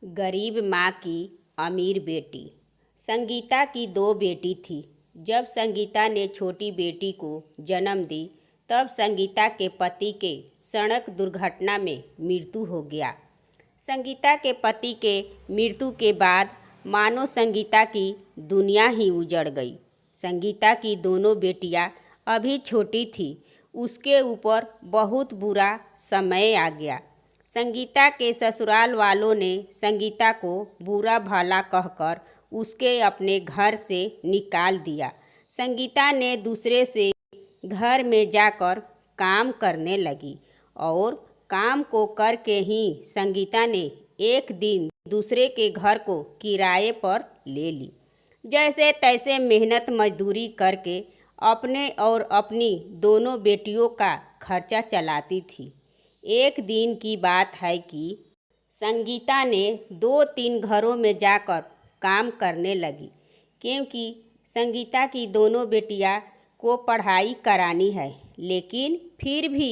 गरीब माँ की अमीर बेटी। संगीता की दो बेटी थी। जब संगीता ने छोटी बेटी को जन्म दी तब संगीता के पति के सड़क दुर्घटना में मृत्यु हो गया। संगीता के पति के मृत्यु के बाद मानो संगीता की दुनिया ही उजड़ गई। संगीता की दोनों बेटियां अभी छोटी थी। उसके ऊपर बहुत बुरा समय आ गया। संगीता के ससुराल वालों ने संगीता को बुरा भला कहकर उसके अपने घर से निकाल दिया। संगीता ने दूसरे से घर में जाकर काम करने लगी और काम को करके ही संगीता ने एक दिन दूसरे के घर को किराए पर ले ली। जैसे तैसे मेहनत मजदूरी करके अपने और अपनी दोनों बेटियों का खर्चा चलाती थी। एक दिन की बात है कि संगीता ने 2-3 घरों में जाकर काम करने लगी, क्योंकि संगीता की दोनों बेटियां को पढ़ाई करानी है। लेकिन फिर भी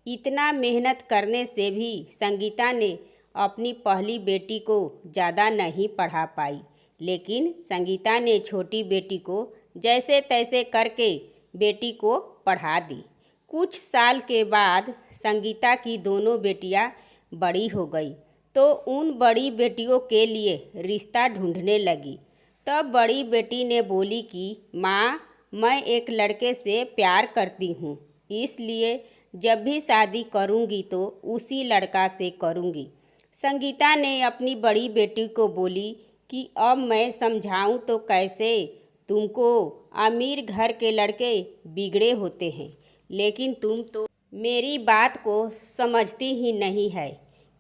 इतना मेहनत करने से भी संगीता ने अपनी पहली बेटी को ज़्यादा नहीं पढ़ा पाई। लेकिन संगीता ने छोटी बेटी को जैसे तैसे करके बेटी को पढ़ा दी। कुछ साल के बाद संगीता की दोनों बेटियां बड़ी हो गई तो उन बड़ी बेटियों के लिए रिश्ता ढूंढने लगी। तब बड़ी बेटी ने बोली कि माँ, मैं एक लड़के से प्यार करती हूँ, इसलिए जब भी शादी करूँगी तो उसी लड़का से करूँगी। संगीता ने अपनी बड़ी बेटी को बोली कि अब मैं समझाऊँ तो कैसे, तुमको अमीर घर के लड़के बिगड़े होते हैं, लेकिन तुम तो मेरी बात को समझती ही नहीं है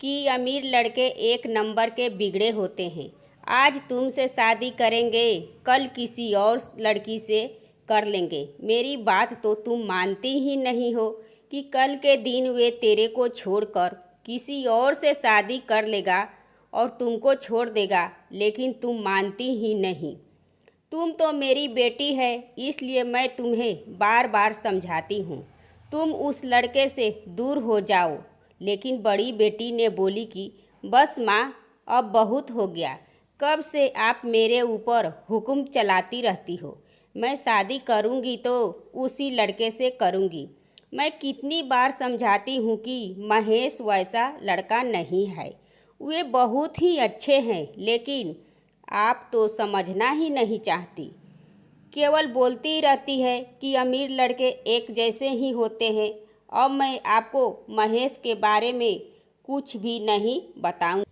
कि अमीर लड़के एक नंबर के बिगड़े होते हैं। आज तुमसे शादी करेंगे, कल किसी और लड़की से कर लेंगे। मेरी बात तो तुम मानती ही नहीं हो कि कल के दिन वे तेरे को छोड़कर किसी और से शादी कर लेगा और तुमको छोड़ देगा, लेकिन तुम मानती ही नहीं। तुम तो मेरी बेटी है, इसलिए मैं तुम्हें बार बार समझाती हूँ, तुम उस लड़के से दूर हो जाओ। लेकिन बड़ी बेटी ने बोली कि बस माँ, अब बहुत हो गया। कब से आप मेरे ऊपर हुक्म चलाती रहती हो। मैं शादी करूँगी तो उसी लड़के से करूँगी। मैं कितनी बार समझाती हूँ कि महेश वैसा लड़का नहीं है, वे बहुत ही अच्छे हैं, लेकिन आप तो समझना ही नहीं चाहती। केवल बोलती रहती है कि अमीर लड़के एक जैसे ही होते हैं। अब मैं आपको महेश के बारे में कुछ भी नहीं बताऊं।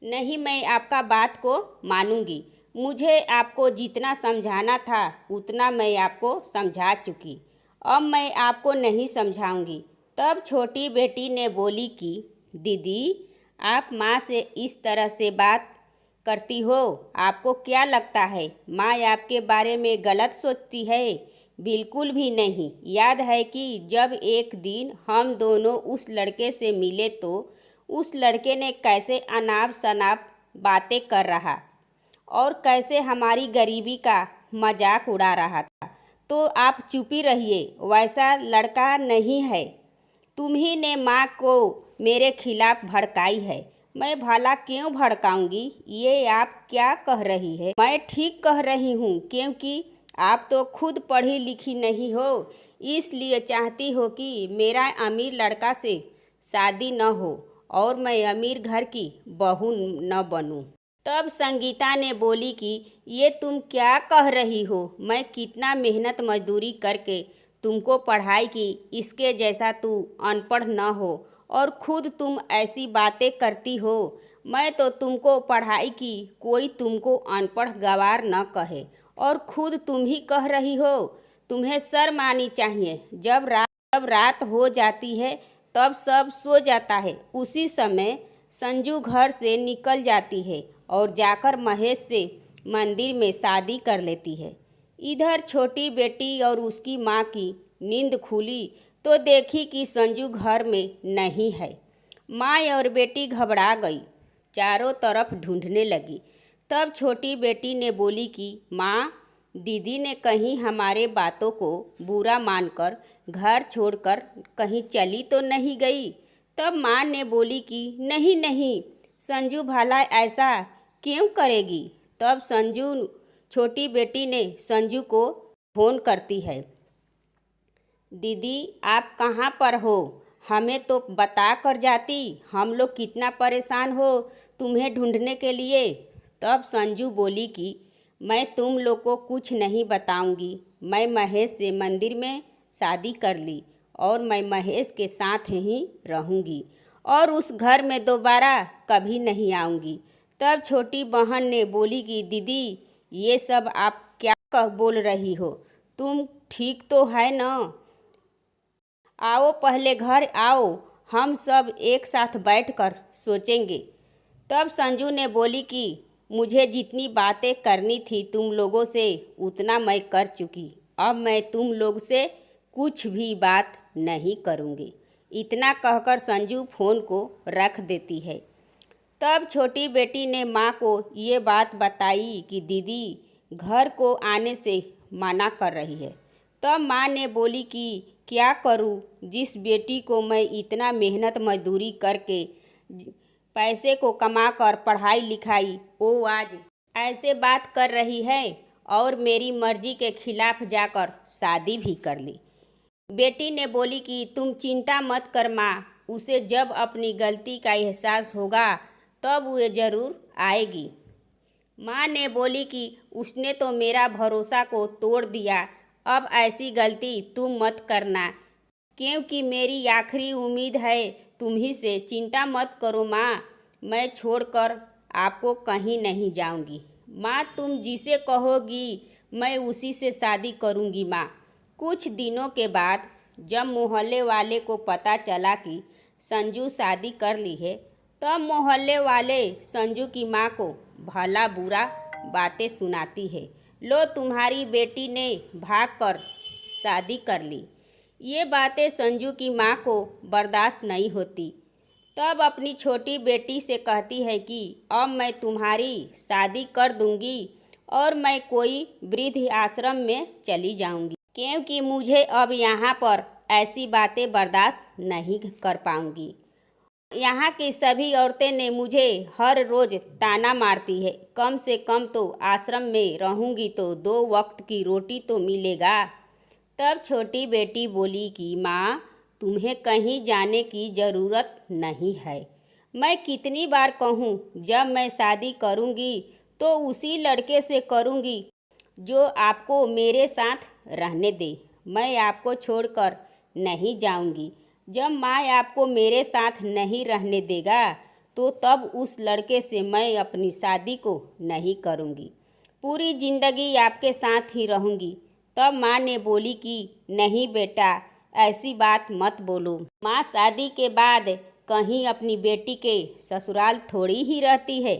नहीं, मैं आपका बात को मानूंगी। मुझे आपको जितना समझाना था उतना मैं आपको समझा चुकी। अब मैं आपको नहीं समझाऊंगी। तब छोटी बेटी ने बोली कि दीदी, आप माँ से इस तरह से बात करती हो, आपको क्या लगता है माँ आपके बारे में गलत सोचती है? बिल्कुल भी नहीं। याद है कि जब एक दिन हम दोनों उस लड़के से मिले तो उस लड़के ने कैसे अनाप शनाप बातें कर रहा और कैसे हमारी गरीबी का मजाक उड़ा रहा था, तो आप चुप ही रहिए। वैसा लड़का नहीं है। तुम ही ने माँ को मेरे खिलाफ भड़काई है। मैं भला क्यों भड़काऊंगी? ये आप क्या कह रही है? मैं ठीक कह रही हूँ, क्योंकि आप तो खुद पढ़ी लिखी नहीं हो, इसलिए चाहती हो कि मेरा अमीर लड़का से शादी न हो और मैं अमीर घर की बहू न बनूं। तब संगीता ने बोली कि ये तुम क्या कह रही हो? मैं कितना मेहनत मजदूरी करके तुमको पढ़ाई की, इसके जैसा तू अनपढ़ न हो और खुद तुम ऐसी बातें करती हो। मैं तो तुमको पढ़ाई की, कोई तुमको अनपढ़ गवार न कहे, और खुद तुम ही कह रही हो। तुम्हें शर्म आनी चाहिए। जब रात हो जाती है तब सब सो जाता है, उसी समय संजू घर से निकल जाती है और जाकर महेश से मंदिर में शादी कर लेती है। इधर छोटी बेटी और उसकी माँ की नींद खुली तो देखी कि संजू घर में नहीं है। माँ और बेटी घबरा गई, चारों तरफ ढूंढने लगी। तब छोटी बेटी ने बोली कि माँ, दीदी ने कहीं हमारे बातों को बुरा मानकर घर छोड़कर कहीं चली तो नहीं गई? तब माँ ने बोली कि नहीं नहीं, संजू भला ऐसा क्यों करेगी। तब संजू छोटी बेटी ने संजू को फोन करती है। दीदी आप कहाँ पर हो, हमें तो बता कर जाती, हम लोग कितना परेशान हो तुम्हें ढूंढने के लिए। तब संजू बोली कि मैं तुम लोग को कुछ नहीं बताऊंगी, मैं महेश से मंदिर में शादी कर ली और मैं महेश के साथ ही रहूंगी और उस घर में दोबारा कभी नहीं आऊंगी। तब छोटी बहन ने बोली कि दीदी ये सब आप क्या कह बोल रही हो, तुम ठीक तो है ना। आओ पहले घर आओ, हम सब एक साथ बैठकर सोचेंगे। तब संजू ने बोली कि मुझे जितनी बातें करनी थी तुम लोगों से उतना मैं कर चुकी, अब मैं तुम लोग से कुछ भी बात नहीं करूँगी। इतना कहकर संजू फ़ोन को रख देती है। तब छोटी बेटी ने माँ को ये बात बताई कि दीदी घर को आने से मना कर रही है। तब माँ ने बोली कि क्या करूँ, जिस बेटी को मैं इतना मेहनत मजदूरी करके पैसे को कमा कर पढ़ाई लिखाई, वो आज ऐसे बात कर रही है और मेरी मर्जी के खिलाफ जाकर शादी भी कर ली। बेटी ने बोली कि तुम चिंता मत कर माँ, उसे जब अपनी गलती का एहसास होगा तब वो ज़रूर आएगी। माँ ने बोली कि उसने तो मेरा भरोसा को तोड़ दिया, अब ऐसी गलती तुम मत करना, क्योंकि मेरी आखिरी उम्मीद है तुम्ही से। चिंता मत करो माँ, मैं छोड़कर आपको कहीं नहीं जाऊंगी। माँ तुम जिसे कहोगी मैं उसी से शादी करूंगी माँ। कुछ दिनों के बाद जब मोहल्ले वाले को पता चला कि संजू शादी कर ली है, तब मोहल्ले वाले संजू की माँ को भला बुरा बातें सुनाती है। लो तुम्हारी बेटी ने भागकर शादी कर ली। ये बातें संजू की माँ को बर्दाश्त नहीं होती। तब अपनी छोटी बेटी से कहती है कि अब मैं तुम्हारी शादी कर दूंगी और मैं कोई वृद्ध आश्रम में चली जाऊंगी, क्योंकि मुझे अब यहाँ पर ऐसी बातें बर्दाश्त नहीं कर पाऊंगी। यहाँ की सभी औरतें ने मुझे हर रोज़ ताना मारती है, कम से कम तो आश्रम में रहूंगी तो 2 वक्त की रोटी तो मिलेगा। तब छोटी बेटी बोली कि माँ तुम्हें कहीं जाने की ज़रूरत नहीं है। मैं कितनी बार कहूँ, जब मैं शादी करूँगी तो उसी लड़के से करूँगी जो आपको मेरे साथ रहने दे, मैं आपको छोड़कर नहीं जाऊँगी। जब माँ आपको मेरे साथ नहीं रहने देगा तो तब उस लड़के से मैं अपनी शादी को नहीं करूँगी, पूरी ज़िंदगी आपके साथ ही रहूँगी। तब माँ ने बोली कि नहीं बेटा, ऐसी बात मत बोलो। माँ शादी के बाद कहीं अपनी बेटी के ससुराल थोड़ी ही रहती है।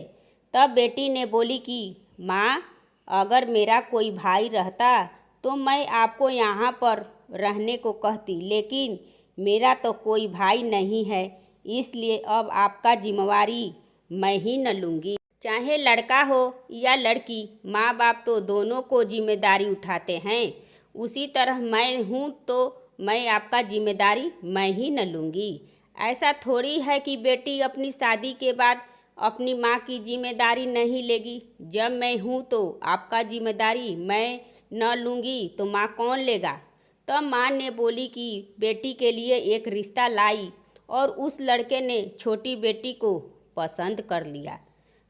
तब बेटी ने बोली कि माँ अगर मेरा कोई भाई रहता तो मैं आपको यहाँ पर रहने को कहती, लेकिन मेरा तो कोई भाई नहीं है, इसलिए अब आपका जिम्मेवारी मैं ही न लूँगी। चाहे लड़का हो या लड़की, माँ बाप तो दोनों को जिम्मेदारी उठाते हैं। उसी तरह मैं हूँ तो मैं आपका जिम्मेदारी मैं ही न लूँगी। ऐसा थोड़ी है कि बेटी अपनी शादी के बाद अपनी माँ की जिम्मेदारी नहीं लेगी। जब मैं हूँ तो आपका जिम्मेदारी मैं न लूँगी तो माँ कौन लेगा। तब माँ ने बोली कि बेटी के लिए एक रिश्ता लाई और उस लड़के ने छोटी बेटी को पसंद कर लिया।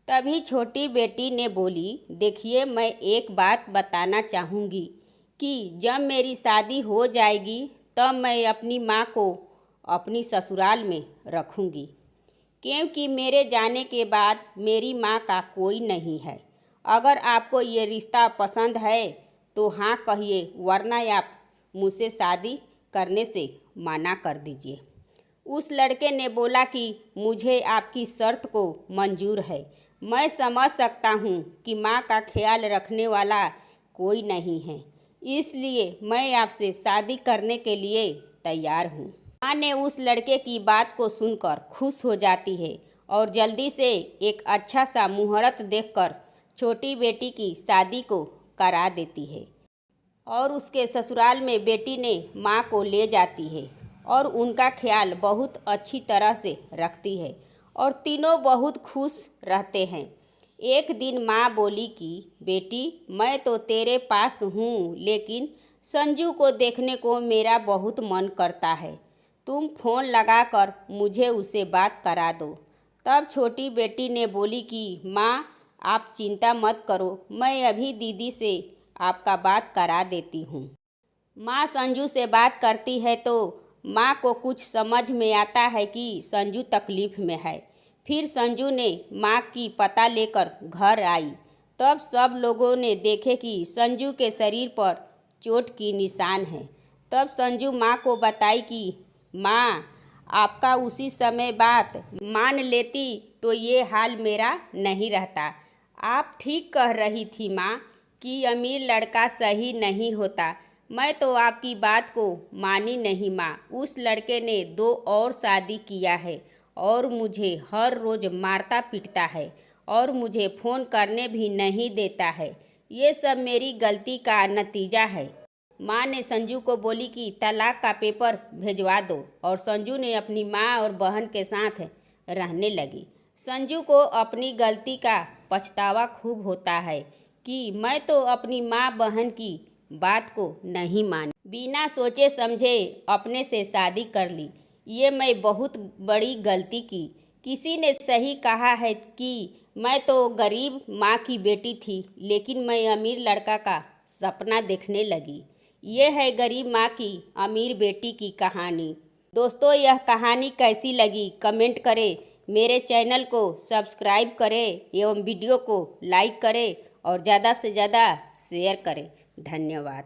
तभी छोटी बेटी ने बोली, देखिए मैं एक बात बताना चाहूँगी कि जब मेरी शादी हो जाएगी तब मैं अपनी माँ को अपनी ससुराल में रखूँगी, क्योंकि मेरे जाने के बाद मेरी माँ का कोई नहीं है। अगर आपको ये रिश्ता पसंद है तो हाँ कहिए, वरना आप मुझसे शादी करने से मना कर दीजिए। उस लड़के ने बोला कि मुझे आपकी शर्त को मंजूर है। मैं समझ सकता हूँ कि माँ का ख्याल रखने वाला कोई नहीं है, इसलिए मैं आपसे शादी करने के लिए तैयार हूँ। माँ ने उस लड़के की बात को सुनकर खुश हो जाती है और जल्दी से एक अच्छा सा मुहूर्त देखकर छोटी बेटी की शादी को करा देती है और उसके ससुराल में बेटी ने माँ को ले जाती है और उनका ख्याल बहुत अच्छी तरह से रखती है और तीनों बहुत खुश रहते हैं। एक दिन माँ बोली कि बेटी, मैं तो तेरे पास हूँ, लेकिन संजू को देखने को मेरा बहुत मन करता है। तुम फ़ोन लगाकर मुझे उससे बात करा दो। तब छोटी बेटी ने बोली कि माँ, आप चिंता मत करो, मैं अभी दीदी से आपका बात करा देती हूँ। माँ संजू से बात करती है तो माँ को कुछ समझ में आता है कि संजू तकलीफ़ में है। फिर संजू ने माँ की पता लेकर घर आई। तब सब लोगों ने देखे कि संजू के शरीर पर चोट की निशान है। तब संजू माँ को बताई कि माँ, आपका उसी समय बात मान लेती तो ये हाल मेरा नहीं रहता। आप ठीक कह रही थी माँ कि अमीर लड़का सही नहीं होता। मैं तो आपकी बात को मानी नहीं माँ। उस लड़के ने 2 और शादी किया है और मुझे हर रोज़ मारता पीटता है और मुझे फ़ोन करने भी नहीं देता है। ये सब मेरी गलती का नतीजा है। माँ ने संजू को बोली कि तलाक का पेपर भिजवा दो और संजू ने अपनी माँ और बहन के साथ रहने लगी। संजू को अपनी गलती का पछतावा खूब होता है कि मैं तो अपनी माँ बहन की बात को नहीं मानी, बिना सोचे समझे अपने से शादी कर ली। ये मैं बहुत बड़ी गलती की। किसी ने सही कहा है कि मैं तो गरीब माँ की बेटी थी, लेकिन मैं अमीर लड़का का सपना देखने लगी। ये है गरीब माँ की अमीर बेटी की कहानी। दोस्तों, यह कहानी कैसी लगी कमेंट करें। मेरे चैनल को सब्सक्राइब करें एवं वीडियो को लाइक करें और ज़्यादा से ज़्यादा शेयर करें। धन्यवाद।